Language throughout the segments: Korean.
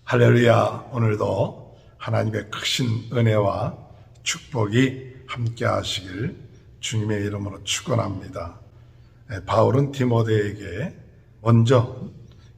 할렐루야. 오늘도 하나님의 크신 은혜와 축복이 함께 하시길 주님의 이름으로 축원합니다. 바울은 디모데에게 먼저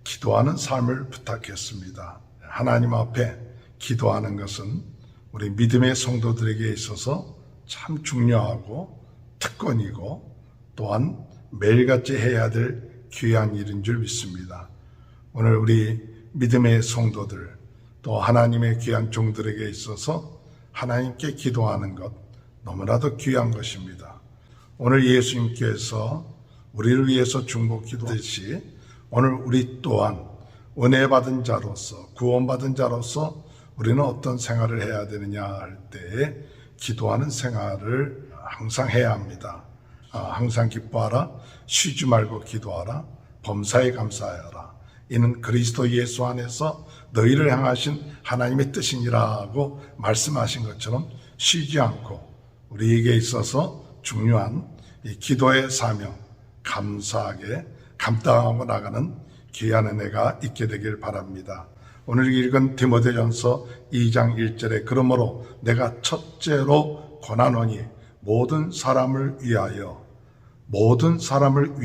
기도하는 삶을 부탁했습니다. 하나님 앞에 기도하는 것은 우리 믿음의 성도들에게 있어서 참 중요하고 특권이고 또한 매일같이 해야 될 귀한 일인 줄 믿습니다. 오늘 우리 믿음의 성도들 또 하나님의 귀한 종들에게 있어서 하나님께 기도하는 것 너무나도 귀한 것입니다. 오늘 예수님께서 우리를 위해서 중보 기도했듯이 오늘 우리 또한 은혜 받은 자로서 구원받은 자로서 우리는 어떤 생활을 해야 되느냐 할 때에 기도하는 생활을 항상 해야 합니다. 항상 기뻐하라, 쉬지 말고 기도하라, 범사에 감사하여라. 이는 그리스도 예수 안에서 너희를 향하신 하나님의 뜻이니라고 말씀하신 것처럼 쉬지 않고 우리에게 있어서 중요한 이 기도의 사명 감사하게 감당하고 나가는 귀한 은혜가 있게 되길 바랍니다. 오늘 읽은 디모데전서 2장 1절에 그러므로 내가 첫째로 권하노니 모든 사람을 위하여 모든 사람을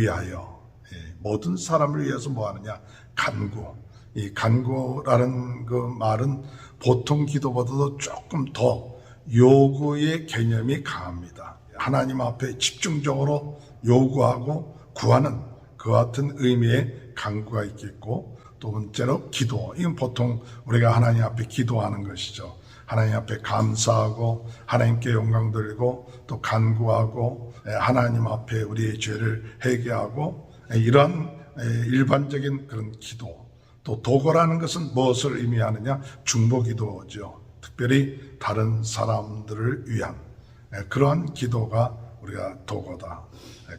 위해서 뭐 하느냐? 간구. 이 간구라는 그 말은 보통 기도보다도 조금 더 요구의 개념이 강합니다. 하나님 앞에 집중적으로 요구하고 구하는 그 같은 의미의 간구가 있겠고, 또 번째로 기도. 이건 보통 우리가 하나님 앞에 기도하는 것이죠. 하나님 앞에 감사하고 하나님께 영광 돌리고 또 간구하고 하나님 앞에 우리의 죄를 회개하고 이런 일반적인 그런 기도. 또 도고라는 것은 무엇을 의미하느냐? 중보기도죠. 특별히 다른 사람들을 위한 그러한 기도가 우리가 도고다.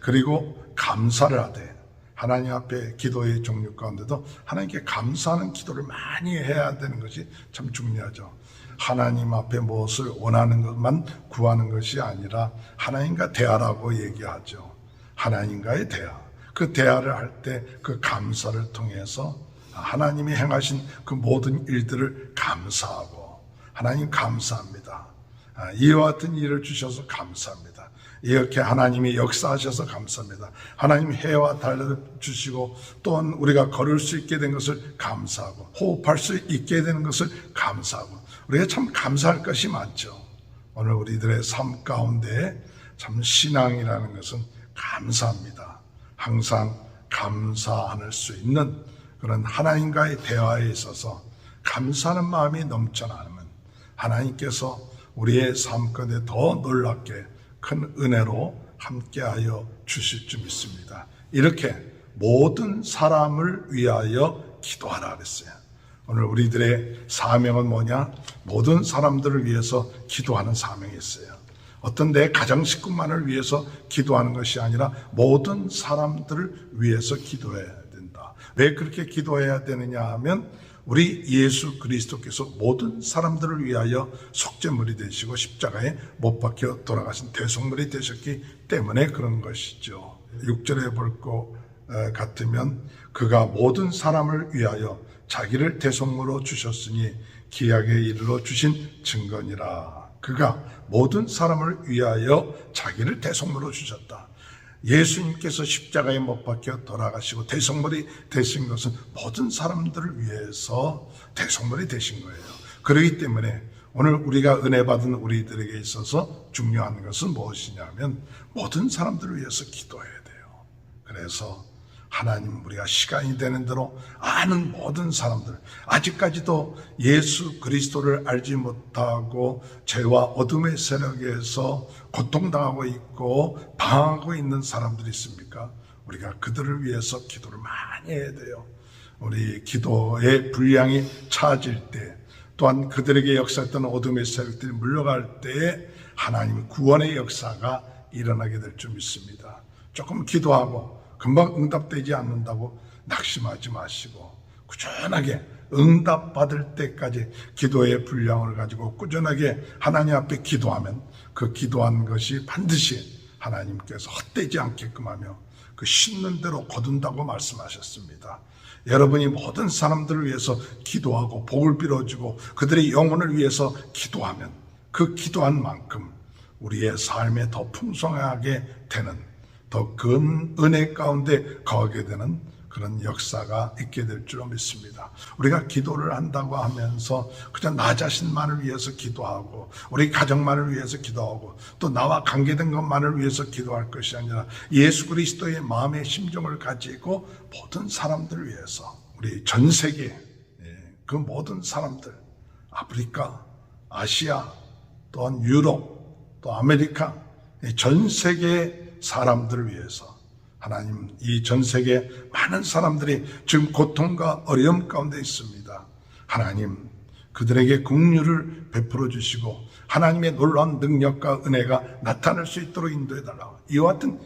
그리고 감사를 하되 하나님 앞에 기도의 종류 가운데도 하나님께 감사하는 기도를 많이 해야 되는 것이 참 중요하죠. 하나님 앞에 무엇을 원하는 것만 구하는 것이 아니라 하나님과 대화라고 얘기하죠. 하나님과의 대화. 그 대화를 할 때 그 감사를 통해서 하나님이 행하신 그 모든 일들을 감사하고 하나님 감사합니다. 이와 같은 일을 주셔서 감사합니다. 이렇게 하나님이 역사하셔서 감사합니다. 하나님 해와 달을 주시고 또한 우리가 걸을 수 있게 된 것을 감사하고 호흡할 수 있게 되는 것을 감사하고 우리가 참 감사할 것이 많죠. 오늘 우리들의 삶 가운데 참 신앙이라는 것은 감사합니다. 항상 감사할 수 있는 그런 하나님과의 대화에 있어서 감사하는 마음이 넘쳐나면 하나님께서 우리의 삶 가운데 더 놀랍게 큰 은혜로 함께하여 주실 줄 믿습니다. 이렇게 모든 사람을 위하여 기도하라 그랬어요. 오늘 우리들의 사명은 뭐냐? 모든 사람들을 위해서 기도하는 사명이 있어요. 어떤 내 가정 식구만을 위해서 기도하는 것이 아니라 모든 사람들을 위해서 기도해야 된다. 왜 그렇게 기도해야 되느냐 하면 우리 예수 그리스도께서 모든 사람들을 위하여 속죄물이 되시고 십자가에 못 박혀 돌아가신 대속물이 되셨기 때문에 그런 것이죠. 6절에 볼 것 같으면 그가 모든 사람을 위하여 자기를 대속물로 주셨으니 기약에 이르러 주신 증거니라. 그가 모든 사람을 위하여 자기를 대속물로 주셨다. 예수님께서 십자가에 못 박혀 돌아가시고 대속물이 되신 것은 모든 사람들을 위해서 대속물이 되신 거예요. 그렇기 때문에 오늘 우리가 은혜 받은 우리들에게 있어서 중요한 것은 무엇이냐면 모든 사람들을 위해서 기도해야 돼요. 그래서 하나님 우리가 시간이 되는 대로 아는 모든 사람들, 아직까지도 예수 그리스도를 알지 못하고 죄와 어둠의 세력에서 고통당하고 있고 방황하고 있는 사람들이 있습니까? 우리가 그들을 위해서 기도를 많이 해야 돼요. 우리 기도의 분량이 차질 때 또한 그들에게 역사했던 어둠의 세력들이 물러갈 때에 하나님의 구원의 역사가 일어나게 될 줄 믿습니다. 조금 기도하고 금방 응답되지 않는다고 낙심하지 마시고 꾸준하게 응답받을 때까지 기도의 분량을 가지고 꾸준하게 하나님 앞에 기도하면 그 기도한 것이 반드시 하나님께서 헛되지 않게끔 하며 그 심는 대로 거둔다고 말씀하셨습니다. 여러분이 모든 사람들을 위해서 기도하고 복을 빌어주고 그들의 영혼을 위해서 기도하면 그 기도한 만큼 우리의 삶에 더 풍성하게 되는, 더 큰 은혜 가운데 거하게 되는 그런 역사가 있게 될 줄 믿습니다. 우리가 기도를 한다고 하면서 그냥 나 자신만을 위해서 기도하고 우리 가정만을 위해서 기도하고 또 나와 관계된 것만을 위해서 기도할 것이 아니라 예수 그리스도의 마음의 심정을 가지고 모든 사람들을 위해서, 우리 전 세계 그 모든 사람들, 아프리카, 아시아, 또한 유럽, 또 아메리카, 전 세계 사람들을 위해서 하나님, 이 전 세계 많은 사람들이 지금 고통과 어려움 가운데 있습니다. 하나님, 그들에게 긍휼을 베풀어 주시고 하나님의 놀라운 능력과 은혜가 나타날 수 있도록 인도해 달라고, 이와 같은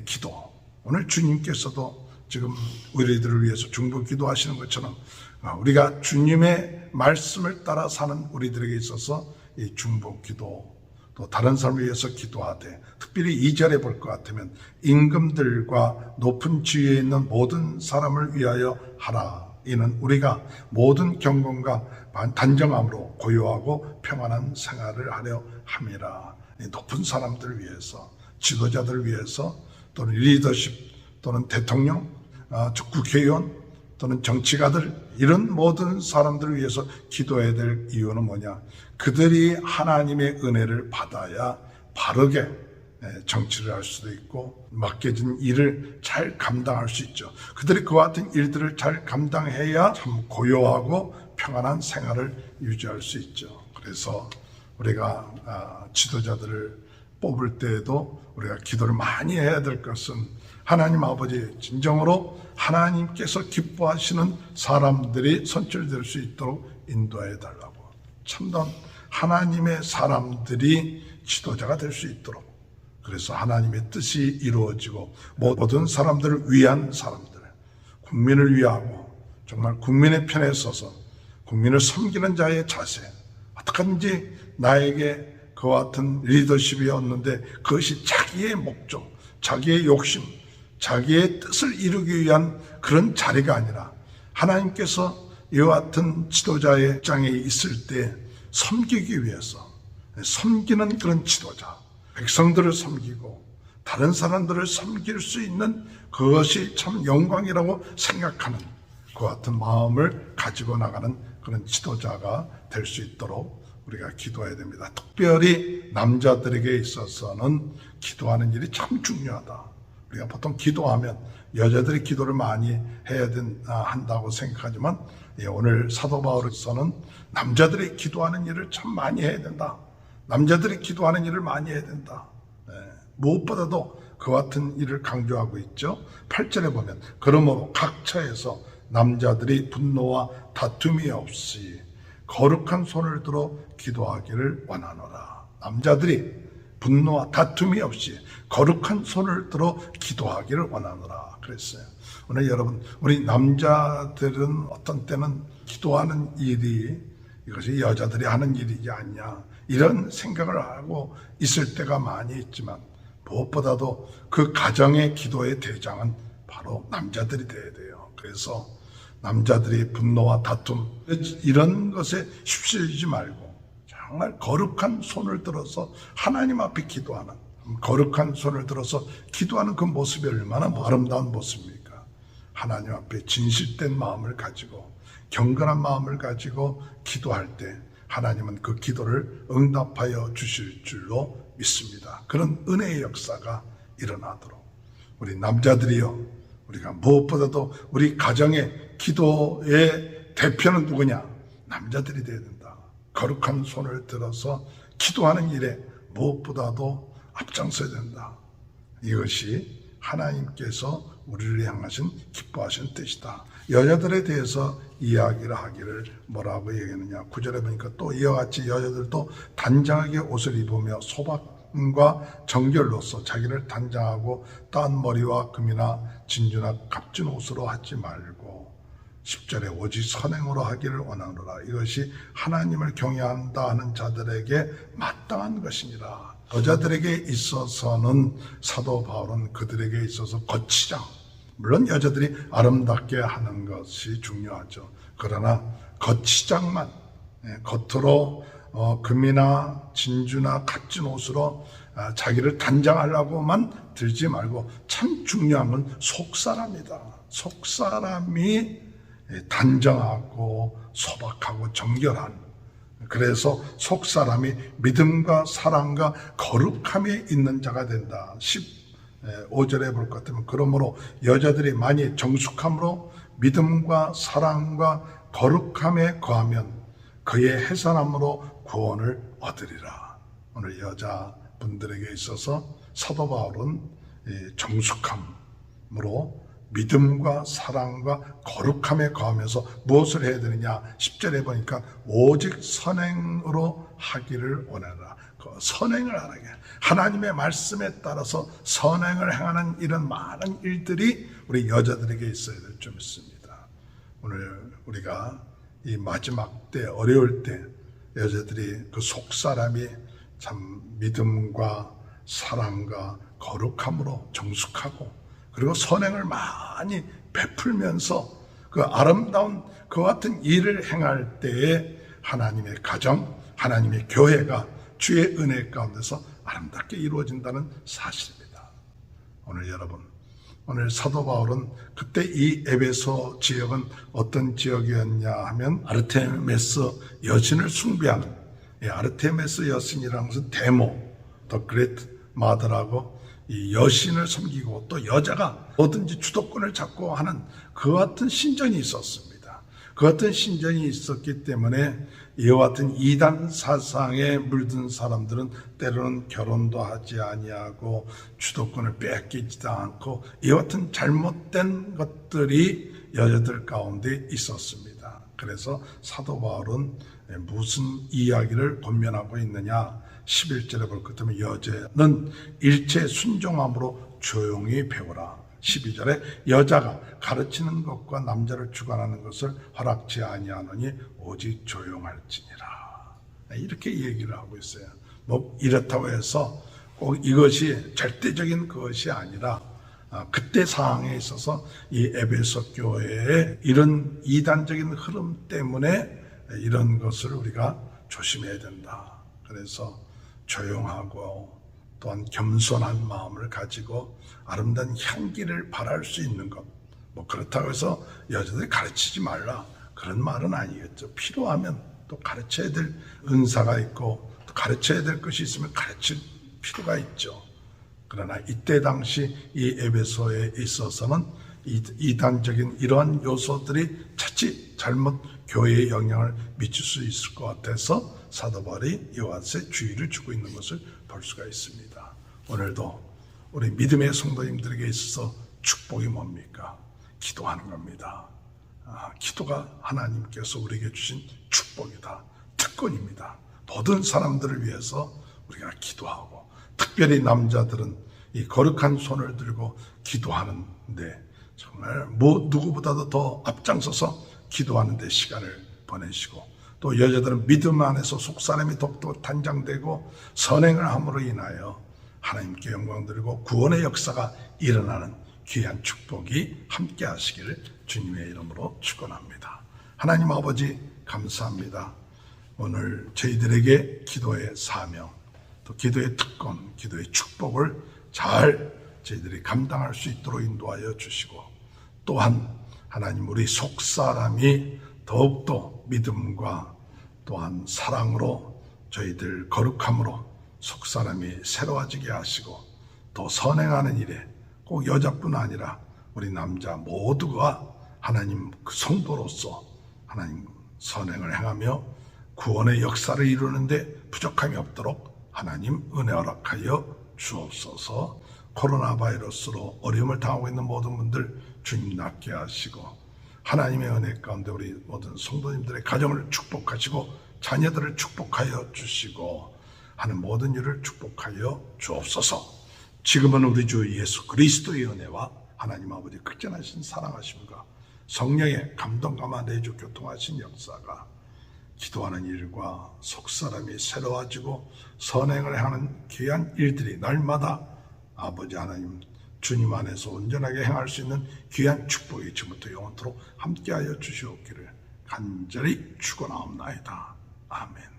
기도, 오늘 주님께서도 지금 우리들을 위해서 중보 기도하시는 것처럼 우리가 주님의 말씀을 따라 사는 우리들에게 있어서 이 중보 기도, 또 다른 사람을 위해서 기도하되, 특별히 2절에 볼 것 같으면 임금들과 높은 지위에 있는 모든 사람을 위하여 하라. 이는 우리가 모든 경건과 단정함으로 고요하고 평안한 생활을 하려 함이라. 높은 사람들을 위해서, 지도자들을 위해서, 또는 리더십, 또는 대통령, 국회의원, 또는 정치가들, 이런 모든 사람들을 위해서 기도해야 될 이유는 뭐냐? 그들이 하나님의 은혜를 받아야 바르게 정치를 할 수도 있고 맡겨진 일을 잘 감당할 수 있죠. 그들이 그와 같은 일들을 잘 감당해야 참 고요하고 평안한 생활을 유지할 수 있죠. 그래서 우리가 지도자들을 뽑을 때에도 우리가 기도를 많이 해야 될 것은 하나님 아버지, 진정으로 하나님께서 기뻐하시는 사람들이 선출될 수 있도록 인도해 달라고, 참된 하나님의 사람들이 지도자가 될 수 있도록, 그래서 하나님의 뜻이 이루어지고 모든 사람들을 위한 사람들, 국민을 위하고 정말 국민의 편에 서서 국민을 섬기는 자의 자세, 어떻게든지 나에게 그와 같은 리더십이 없는데 그것이 자기의 목적, 자기의 욕심, 자기의 뜻을 이루기 위한 그런 자리가 아니라 하나님께서 이와 같은 지도자의 입장에 있을 때 섬기기 위해서 섬기는 그런 지도자, 백성들을 섬기고 다른 사람들을 섬길 수 있는 그것이 참 영광이라고 생각하는 그와 같은 마음을 가지고 나가는 그런 지도자가 될 수 있도록 우리가 기도해야 됩니다. 특별히 남자들에게 있어서는 기도하는 일이 참 중요하다. 우리가 보통 기도하면 여자들이 기도를 많이 해야 한다고 생각하지만 오늘 사도 바울에서는 남자들이 기도하는 일을 참 많이 해야 된다. 남자들이 기도하는 일을 많이 해야 된다. 무엇보다도 그와 같은 일을 강조하고 있죠. 8절에 보면 그러므로 각 처에서 남자들이 분노와 다툼이 없이 거룩한 손을 들어 기도하기를 원하노라. 남자들이 분노와 다툼이 없이 거룩한 손을 들어 기도하기를 원하노라 그랬어요. 오늘 여러분, 우리 남자들은 어떤 때는 기도하는 일이 이것이 여자들이 하는 일이지 않냐, 이런 생각을 하고 있을 때가 많이 있지만 무엇보다도 그 가정의 기도의 대장은 바로 남자들이 돼야 돼요. 그래서 남자들이 분노와 다툼 이런 것에 휩쓸리지 말고 정말 거룩한 손을 들어서 하나님 앞에 기도하는, 거룩한 손을 들어서 기도하는 그 모습이 얼마나 아름다운 모습입니까? 하나님 앞에 진실된 마음을 가지고 경건한 마음을 가지고 기도할 때 하나님은 그 기도를 응답하여 주실 줄로 믿습니다. 그런 은혜의 역사가 일어나도록 우리 남자들이요, 우리가 무엇보다도 우리 가정의 기도의 대표는 누구냐? 남자들이 되어야 된다. 거룩한 손을 들어서 기도하는 일에 무엇보다도 앞장서야 된다. 이것이 하나님께서 우리를 향하신 기뻐하신 뜻이다. 여자들에 대해서 이야기를 하기를 뭐라고 얘기하느냐? 9절에 보니까 또 이와 같이 여자들도 단장하게 옷을 입으며 소박과 정결로서 자기를 단장하고 딴 머리와 금이나 진주나 값진 옷으로 하지 말고 10절에 오직 선행으로 하기를 원하노라. 이것이 하나님을 경외한다 하는 자들에게 마땅한 것이니라. 여자들에게 있어서는 사도 바울은 그들에게 있어서 거치장, 물론 여자들이 아름답게 하는 것이 중요하죠. 그러나 겉치장만, 겉으로 금이나 진주나 값진 옷으로 자기를 단장하려고만 들지 말고 참 중요한 건 속사람이다. 속사람이 단정하고 소박하고 정결한, 그래서 속사람이 믿음과 사랑과 거룩함에 있는 자가 된다. 15절에 볼 것 같으면 그러므로 여자들이 많이 정숙함으로 믿음과 사랑과 거룩함에 거하면 그의 해산함으로 구원을 얻으리라. 오늘 여자분들에게 있어서 사도 바울은 정숙함으로 믿음과 사랑과 거룩함에 거하면서 무엇을 해야 되느냐, 10절에 보니까 오직 선행으로 하기를 원하라. 그 선행을 하라게, 하나님의 말씀에 따라서 선행을 행하는 이런 많은 일들이 우리 여자들에게 있어야 될 줄 믿습니다. 오늘 우리가 이 마지막 때, 어려울 때 여자들이 그 속사람이 참 믿음과 사랑과 거룩함으로 정숙하고 그리고 선행을 많이 베풀면서 그 아름다운 그 같은 일을 행할 때에 하나님의 가정, 하나님의 교회가 주의 은혜 가운데서 아름답게 이루어진다는 사실입니다. 오늘 여러분, 오늘 사도 바울은 그때 이 에베소 지역은 어떤 지역이었냐 하면 아르테미스 여신을 숭배하는, 아르테미스 여신이라는 것은 데모, 더 그레이트 마더라고 이 여신을 섬기고 또 여자가 뭐든지 주도권을 잡고 하는 그 같은 신전이 있었습니다. 그 같은 신전이 있었기 때문에 이와 같은 이단 사상에 물든 사람들은 때로는 결혼도 하지 아니하고 주도권을 빼앗기지도 않고 이와 같은 잘못된 것들이 여자들 가운데 있었습니다. 그래서 사도 바울은 무슨 이야기를 권면하고 있느냐, 11절에 볼 것 같으면 여자는 일체 순종함으로 조용히 배우라. 12절에 여자가 가르치는 것과 남자를 주관하는 것을 허락지 아니하노니 오직 조용할지니라. 이렇게 얘기를 하고 있어요. 뭐 이렇다고 해서 꼭 이것이 절대적인 것이 아니라 그때 상황에 있어서 이 에베소 교회의 이런 이단적인 흐름 때문에 이런 것을 우리가 조심해야 된다. 그래서 조용하고 또한 겸손한 마음을 가지고 아름다운 향기를 발할 수 있는 것, 뭐 그렇다고 해서 여자들이 가르치지 말라 그런 말은 아니겠죠. 필요하면 또 가르쳐야 될 은사가 있고 또 가르쳐야 될 것이 있으면 가르칠 필요가 있죠. 그러나 이때 당시 이 에베소에 있어서는 이단적인 이러한 요소들이 자칫 잘못 교회에 영향을 미칠 수 있을 것 같아서 사도 바울이 이와 같이 주의를 주고 있는 것을 볼 수가 있습니다. 오늘도 우리 믿음의 성도님들에게 있어서 축복이 뭡니까? 기도하는 겁니다. 기도가 하나님께서 우리에게 주신 축복이다. 특권입니다. 모든 사람들을 위해서 우리가 기도하고, 특별히 남자들은 이 거룩한 손을 들고 기도하는데 정말 누구보다도 더 앞장서서 기도하는 데 시간을 보내시고, 또 여자들은 믿음 안에서 속사람이 더욱더 단장되고 선행을 함으로 인하여 하나님께 영광 드리고 구원의 역사가 일어나는 귀한 축복이 함께 하시기를 주님의 이름으로 축원합니다. 하나님 아버지 감사합니다. 오늘 저희들에게 기도의 사명, 또 기도의 특권, 기도의 축복을 잘 저희들이 감당할 수 있도록 인도하여 주시고, 또한 하나님 우리 속사람이 더욱더 믿음과 또한 사랑으로 저희들 거룩함으로 속사람이 새로워지게 하시고, 또 선행하는 일에 꼭 여자뿐 아니라 우리 남자 모두가 하나님 그 성도로서 하나님 선행을 행하며 구원의 역사를 이루는데 부족함이 없도록 하나님 은혜 허락하여 주옵소서. 코로나 바이러스로 어려움을 당하고 있는 모든 분들 주님 낫게 하시고, 하나님의 은혜 가운데 우리 모든 성도님들의 가정을 축복하시고 자녀들을 축복하여 주시고 하는 모든 일을 축복하여 주옵소서. 지금은 우리 주 예수 그리스도의 은혜와 하나님 아버지 극진하신 사랑하심과 성령의 감동감화 내주 교통하신 역사가 기도하는 일과 속사람이 새로워지고 선행을 하는 귀한 일들이 날마다 아버지 하나님 주님 안에서 온전하게 행할 수 있는 귀한 축복이 지금부터 영원토록 함께하여 주시옵기를 간절히 축원하옵나이다. 아멘.